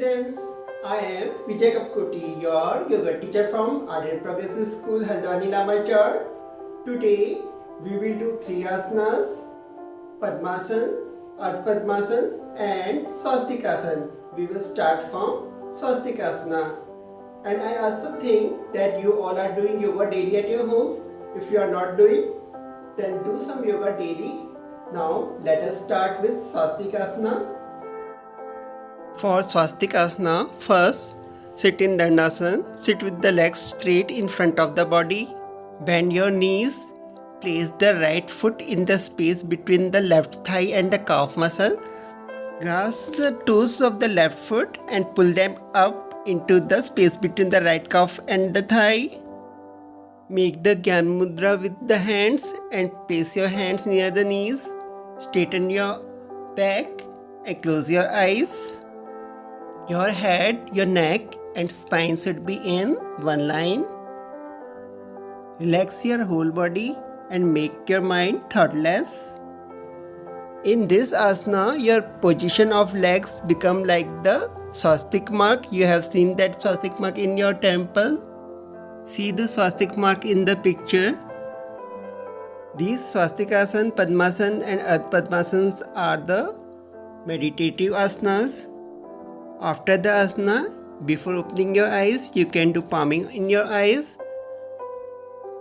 students, I am Vijay Kapkoti, your yoga teacher from Ardent Progressive School, Haldwani Lamachar. Today we will do 3 asanas, Padmasan, Ardha Padmasan and Swastikasan. We will start from Swastikasana. And I also think that you all are doing yoga daily at your homes. If you are not doing, then do some yoga daily. Now let us start with Swastikasana. For Swastikasana, first sit in Dandasana. Sit with the legs straight in front of the body. Bend your knees. Place the right foot in the space between the left thigh and the calf muscle. Grasp the toes of the left foot and pull them up into the space between the right calf and the thigh. Make the Gyan Mudra with the hands and place your hands near the knees. Straighten your back and close your eyes. Your head, your neck and spine should be in one line. Relax your whole body and make your mind thoughtless. In this asana, your position of legs become like the swastik mark. You have seen that swastik mark in your temple. See the swastik mark in the picture. These Swastikasana, Padmasan and Ardha Padmasans are the meditative asanas. After the asana, before opening your eyes, you can do palming in your eyes.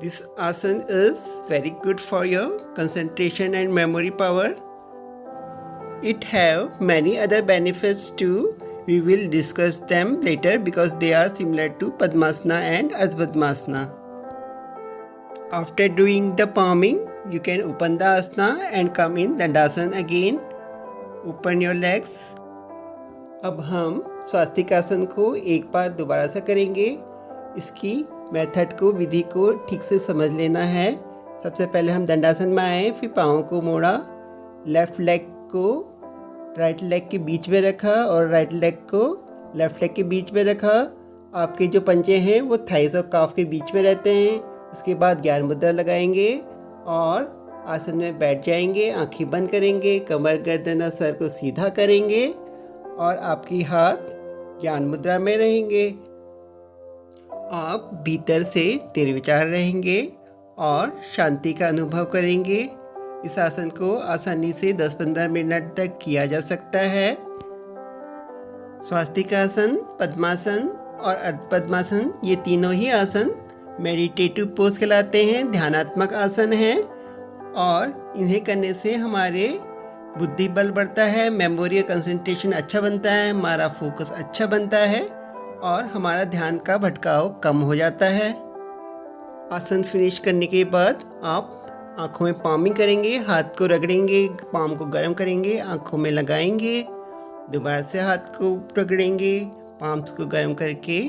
This asana is very good for your concentration and memory power. It have many other benefits too. We will discuss them later because they are similar to Padmasana and Ardha Padmasana. After doing the palming, you can open the asana and come in Dandasana again. Open your legs. अब हम स्वास्तिकासन को एक बार दोबारा से करेंगे. इसकी method को, विधि को ठीक से समझ लेना है. सबसे पहले हम दंडासन में आए, फिर पाँव को मोड़ा, लेफ्ट लेग को राइट लेग के बीच में रखा और राइट लेग को लेफ्ट लेग के बीच में रखा. आपके जो पंजे हैं वो थाइस और काफ के बीच में रहते हैं. उसके बाद ज्ञान मुद्रा लगाएंगे और आसन में बैठ जाएंगे. आँखें बंद करेंगे, कमर गर्दन और सर को सीधा करेंगे और आपकी हाथ ज्ञान मुद्रा में रहेंगे. आप भीतर से निर्विचार रहेंगे और शांति का अनुभव करेंगे. इस आसन को आसानी से 10-15 मिनट तक किया जा सकता है. स्वास्तिकासन, पद्मासन और अर्ध पद्मासन, ये तीनों ही आसन मेडिटेटिव पोज कहलाते हैं, ध्यानात्मक आसन हैं और इन्हें करने से हमारे बुद्धि बल बढ़ता है, मेमोरी और कंसंट्रेशन अच्छा बनता है, हमारा फोकस अच्छा बनता है और हमारा ध्यान का भटकाव कम हो जाता है. आसन फिनिश करने के बाद आप आँखों में पामिंग करेंगे, हाथ को रगड़ेंगे, पाम को गर्म करेंगे, आँखों में लगाएंगे, दोबारा से हाथ को रगड़ेंगे, पाम्स को गर्म करके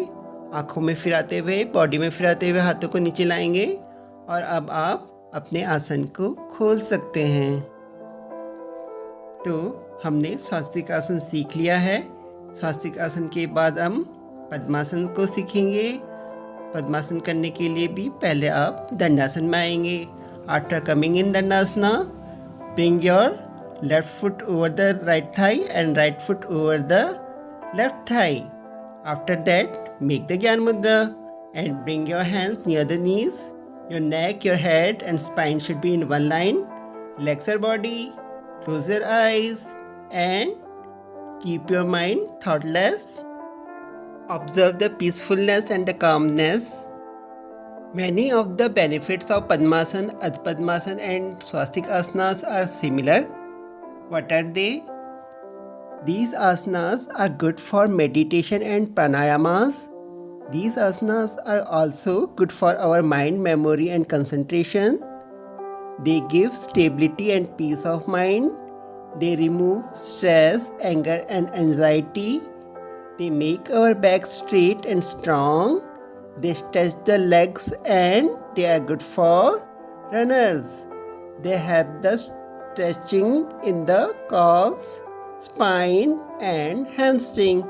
आँखों में फिराते हुए, बॉडी में फिराते हुए हाथों को नीचे लाएंगे और अब आप अपने आसन को खोल सकते हैं. तो हमने स्वास्तिकासन सीख लिया है. स्वास्तिकासन के बाद हम पद्मासन को सीखेंगे. पद्मासन करने के लिए भी पहले आप दंडासन में आएंगे. After coming in dandasana, bring your left foot over the right thigh and right foot over the left thigh. After that, make the gyan mudra and bring your hands near the knees. Your neck, your head and spine should be in one line. Relax your body. Close your eyes and keep your mind thoughtless. Observe the peacefulness and the calmness. Many of the benefits of Padmasan, Ardha Padmasan and Swastikasanas are similar. What are they? These asanas are good for meditation and pranayamas. These asanas are also good for our mind, memory and concentration. They give stability and peace of mind. They remove stress, anger and anxiety. They make our back straight and strong. They stretch the legs and they are good for runners. They help the stretching in the calves, spine and hamstring.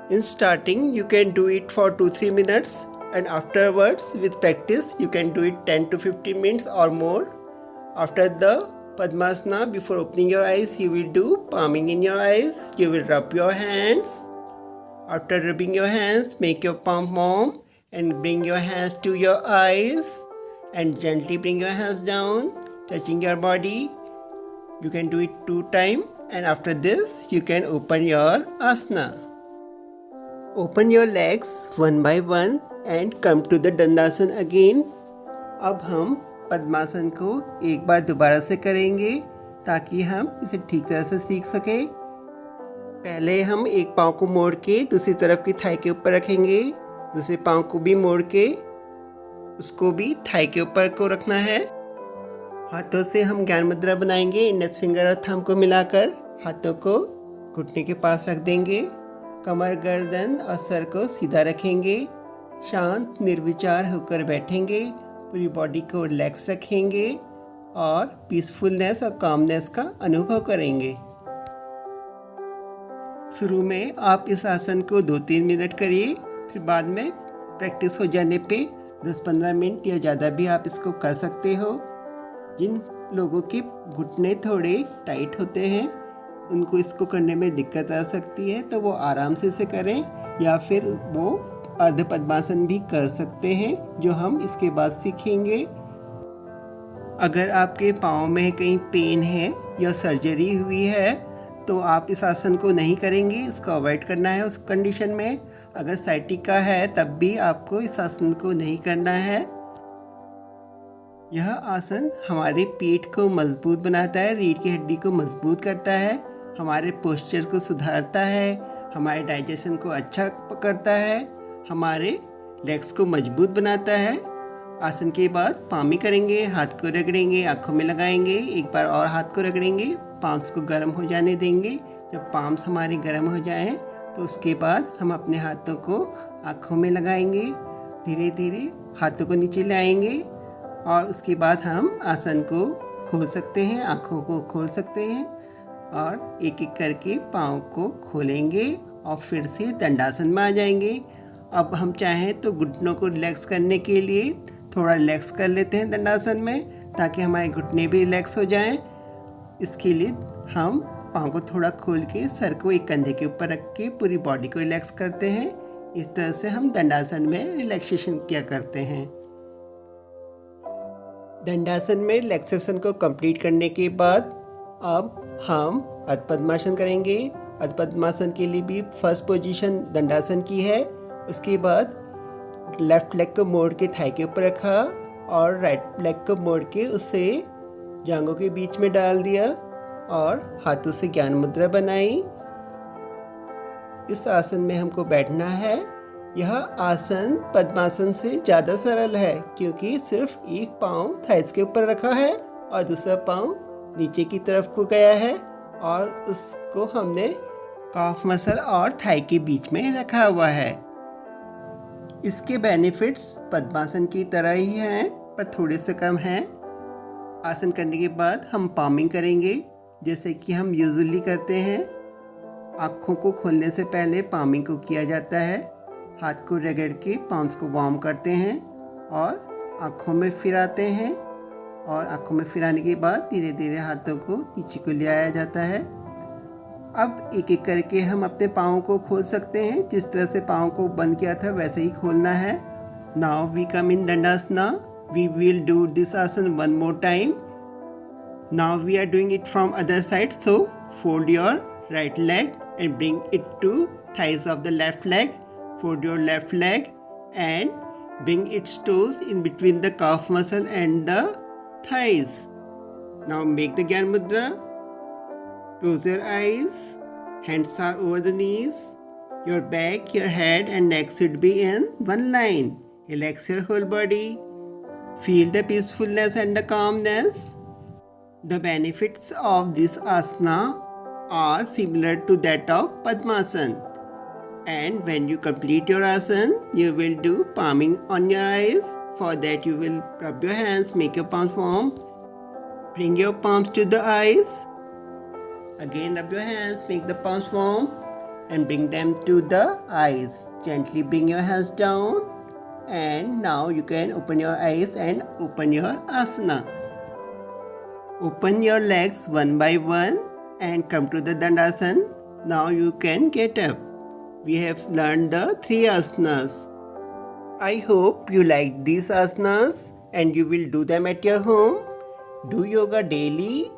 In starting, you can do it for 2-3 minutes. And afterwards, with practice, you can do it 10 to 15 minutes or more. After the Padmasana, before opening your eyes, you will do palming in your eyes. You will rub your hands After rubbing your hands, make your palm warm and bring your hands to your eyes and gently bring your hands down, touching your body. You can do it 2 times, and after this you can open your asana. Open your legs one by one and come to the Dandasana again. अब हम पद्मासन को एक बार दोबारा से करेंगे ताकि हम इसे ठीक तरह से सीख सकें। पहले हम एक पाँव को मोड़ के दूसरी तरफ की थाई के ऊपर रखेंगे, दूसरे पाँव को भी मोड़ के उसको भी थाई के ऊपर को रखना है। हाथों से हम ज्ञान मुद्रा बनाएंगे। इंडेक्स फिंगर और थंब को मिलाकर हाथों को घुटने के पास रख देंगे। कमर, गर्दन और सर को सीधा रखेंगे। शांत निर्विचार होकर बैठेंगे। पूरी बॉडी को रिलैक्स रखेंगे और पीसफुलनेस और कामनेस का अनुभव करेंगे। शुरू में आप इस आसन को 2-3 मिनट करिए, फिर बाद में प्रैक्टिस हो जाने पे 10-15 मिनट या ज़्यादा भी आप इसको कर सकते हो। जिन लोगों के घुटने थोड़े टाइट होते हैं, उनको इसको करने में दिक्कत आ सकती है, तो वो आराम से इसे करें या फिर वो अर्ध पद्मासन भी कर सकते हैं, जो हम इसके बाद सीखेंगे। अगर आपके पाँव में कहीं पेन है या सर्जरी हुई है तो आप इस आसन को नहीं करेंगे, इसको अवॉइड करना है उस कंडीशन में। अगर साइटिका है तब भी आपको इस आसन को नहीं करना है। यह आसन हमारे पेट को मजबूत बनाता है, रीढ़ की हड्डी को मजबूत करता है, हमारे पोस्चर को सुधारता है, हमारे डाइजेशन को अच्छा करता है, हमारे लेग्स को मजबूत बनाता है। आसन के बाद पामी करेंगे, हाथ को रगड़ेंगे, आँखों में लगाएंगे, एक बार और हाथ को रगड़ेंगे, पाम्स को गर्म हो जाने देंगे। जब पाम्स हमारे गर्म हो जाएं तो उसके बाद हम अपने हाथों को आँखों में लगाएंगे, धीरे धीरे हाथों को नीचे लाएंगे और उसके बाद हम आसन को खोल सकते हैं, आँखों को खोल सकते हैं और एक एक करके पाँव को खोलेंगे और फिर से दंडासन में आ जाएंगे। अब हम चाहें तो घुटनों को रिलैक्स करने के लिए थोड़ा रिलैक्स कर लेते हैं दंडासन में, ताकि हमारे घुटने भी रिलैक्स हो जाएं। इसके लिए हम पाँव को थोड़ा खोल के सर को एक कंधे के ऊपर रख के पूरी बॉडी को रिलैक्स करते हैं। इस तरह से हम दंडासन में रिलैक्सेशन किया करते हैं। दंडासन में रिलैक्सेशन को कंप्लीट करने के बाद अब हम अर्ध पद्मासन करेंगे। अर्ध पद्मासन के लिए भी फर्स्ट पोजीशन दंडासन की है। उसके बाद लेफ्ट लेग को मोड़ के थाई के ऊपर रखा और राइट लेग को मोड़ के उसे जांघों के बीच में डाल दिया और हाथों से ज्ञान मुद्रा बनाई। इस आसन में हमको बैठना है। यह आसन पद्मासन से ज़्यादा सरल है क्योंकि सिर्फ एक पाँव थाइस के ऊपर रखा है और दूसरा पाँव नीचे की तरफ को गया है और उसको हमने काफ मसल और थाई के बीच में रखा हुआ है। इसके बेनिफिट्स पद्मासन की तरह ही हैं पर थोड़े से कम हैं। आसन करने के बाद हम पामिंग करेंगे जैसे कि हम यूजुअली करते हैं। आँखों को खोलने से पहले पामिंग को किया जाता है। हाथ को रगड़ के पाम्स को वार्म करते हैं और आँखों में फिराते हैं और आँखों में फिराने के बाद धीरे धीरे हाथों को नीचे को ले आया जाता है। अब एक एक करके हम अपने पाँव को खोल सकते हैं। जिस तरह से पाँव को बंद किया था वैसे ही खोलना है। Now we come in dandasana. We will do this asana one more time. Now we are doing it from other side. So fold your right leg and bring it to thighs of the left leg. Fold your left leg and bring its toes in between the calf muscle and the thighs. Now make the Gyan Mudra. Close your eyes. Hands are over the knees. Your back, your head and neck should be in one line. Relax your whole body. Feel the peacefulness and the calmness. The benefits of this asana are similar to that of Padmasan. And when you complete your asan, you will do palming on your eyes. For that you will rub your hands, make your palms warm. Bring your palms to the eyes. Again rub your hands, make the palms warm and bring them to the eyes. Gently bring your hands down and now you can open your eyes and open your asana. Open your legs one by one and come to the Dandasan. Now you can get up. we have learned the 3 asanas. I hope you liked these asanas and you will do them at your home. Do yoga daily.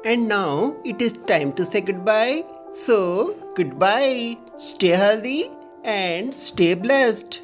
And now it is time to say goodbye. So, goodbye. Stay healthy and stay blessed.